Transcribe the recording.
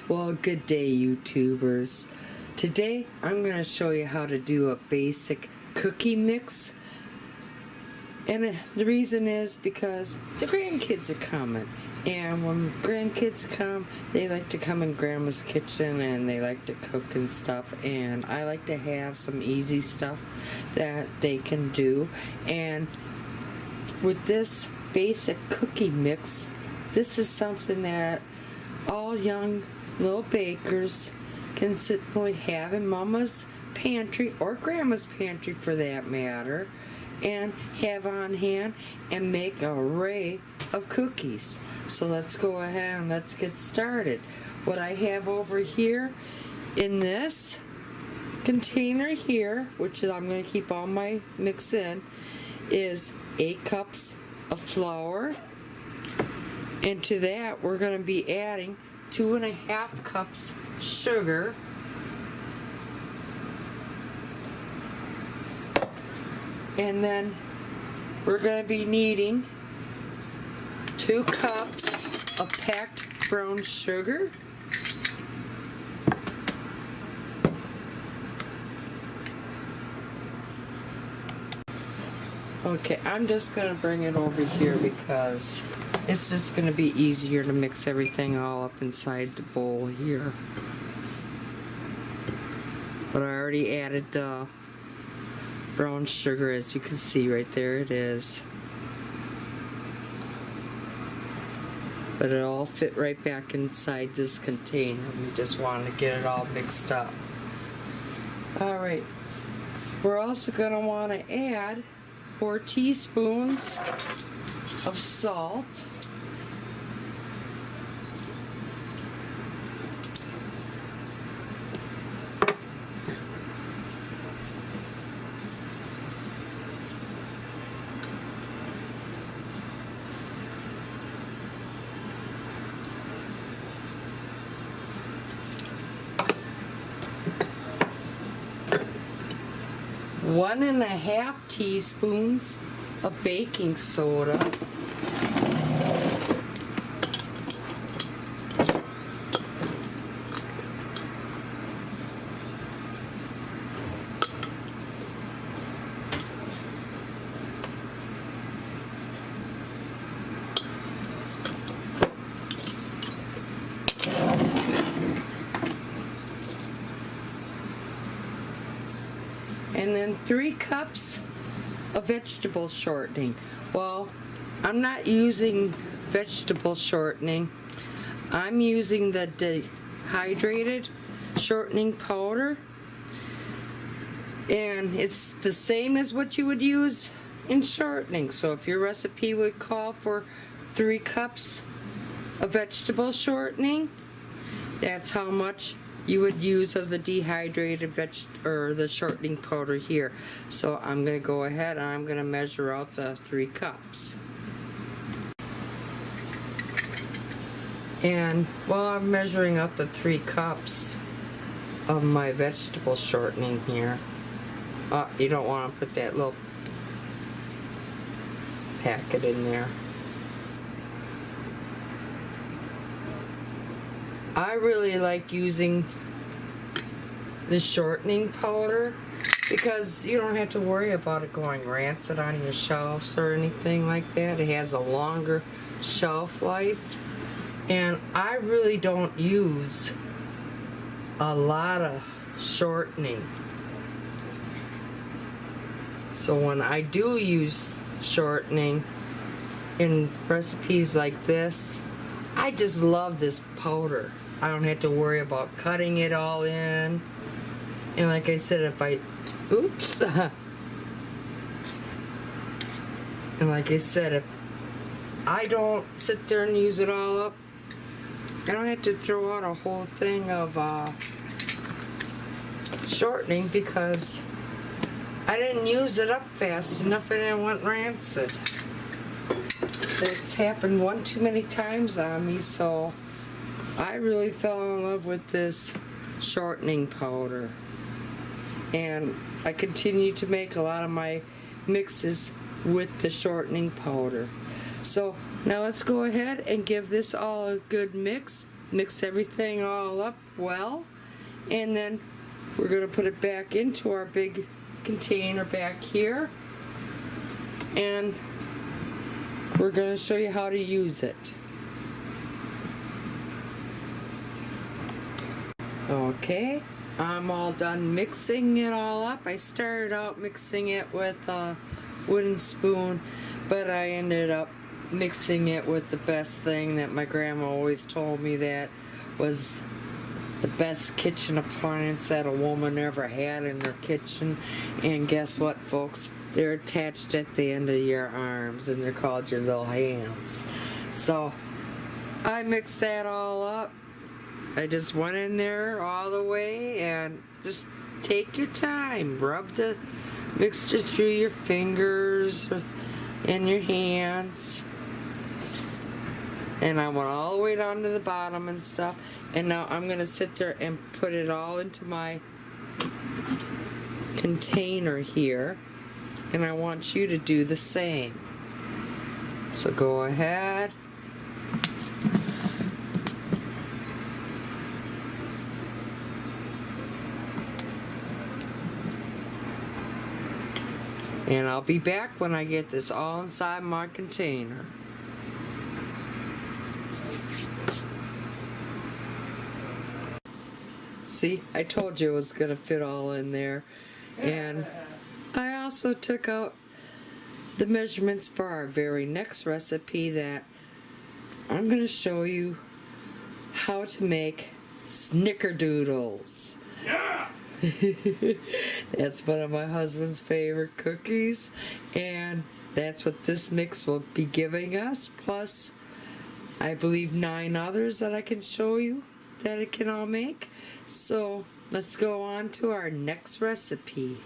Well, good day, YouTubers. Today I'm going to show you how to do a basic cookie mix. And the reason is because the grandkids are coming. And when grandkids come, they like to come in Grandma's kitchen and they like to cook and stuff. And I like to have some easy stuff that they can do. And with this basic cookie mix, this is something that all young little bakers can simply have in Mama's pantry or Grandma's pantry for that matter, and have on hand and make an array of cookies. So let's go ahead and let's get started. What I have over here in this container here, which I'm going to keep all my mix in, is 8 cups of flour. And to that we're going to be adding 2.5 cups sugar, and then we're going to be needing 2 cups of packed brown sugar, okay, I'm just going to bring it over here because it's just going to be easier to mix everything all up inside the bowl here. But I already added the brown sugar, as you can see right there it is. But it all fit right back inside this container. We just wanted to get it all mixed up. Alright, we're also going to want to add 4 teaspoons of salt, one and a half teaspoons of baking soda, and then 3 cups of vegetable shortening. Well, I'm not using vegetable shortening. I'm using the dehydrated shortening powder, and it's the same as what you would use in shortening. So if your recipe would call for 3 cups of vegetable shortening, that's how much you would use of the dehydrated the shortening powder here. So I'm going to go ahead and I'm going to measure out the 3 cups. And while I'm measuring out the 3 cups of my vegetable shortening here, you don't want to put that little packet in there. I really like using the shortening powder because you don't have to worry about it going rancid on your shelves or anything like that. It has a longer shelf life, and I really don't use a lot of shortening. So when I do use shortening in recipes like this, I just love this powder. I don't have to worry about cutting it all in. And like I said, if I, oops. And like I said, if I don't sit there and use it all up, I don't have to throw out a whole thing of shortening because I didn't use it up fast enough and it went rancid. It's happened one too many times on me, so I really fell in love with this shortening powder. And I continue to make a lot of my mixes with the shortening powder. So now let's go ahead and give this all a good mix. mix everything all up well, and then we're going to put it back into our big container back here, and we're going to show you how to use it. Okay, I'm all done mixing it all up. I started out mixing it with a wooden spoon, but I ended up mixing it with the best thing that my grandma always told me that was the best kitchen appliance that a woman ever had in her kitchen. And guess what, folks? They're attached at the end of your arms, and they're called your little hands. So I mixed that all up. I just went in there all the way, and just take your time. Rub the mixture through your fingers and your hands. And I went all the way down to the bottom and stuff. And now I'm going to sit there and put it all into my container here. And I want you to do the same. So go ahead. And I'll be back when I get this all inside my container. See, I told you it was going to fit all in there. And I also took out the measurements for our very next recipe that I'm going to show you how to make snickerdoodles. Yeah! That's one of my husband's favorite cookies, and that's what this mix will be giving us, plus I believe 9 others that I can show you that it can all make. So let's go on to our next recipe.